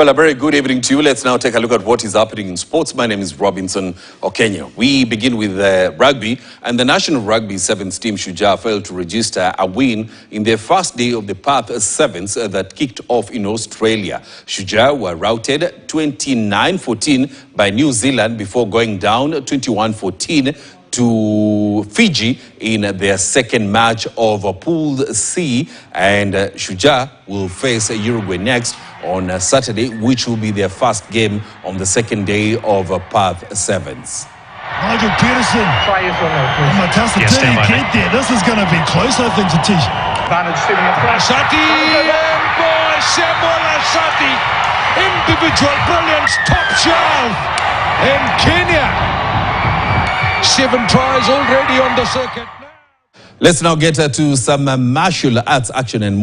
Well, a very good evening to you. Let's now take a look at what is happening in sports. My name is Robinson Okenya. We begin with rugby, and the National Rugby Sevens team Shujaa failed to register a win in their first day of the Perth Sevens that kicked off in Australia. Shujaa were routed 29-14 by New Zealand before going down 21-14 to Fiji in their second match of Pool C, and Shujaa will face Uruguay next on Saturday, which will be their first game on the second day of Perth Sevens. Nigel Peterson. Try your phone now, please. Fantastic. Yes, stand by, There. This is going to be close, I think, to Tish. Advantage, Stephen. Asati, and boy, Samuel Asati, individual brilliance, top shelf in Kenya. 7 tries already on the circuit. Let's now get to some martial arts action and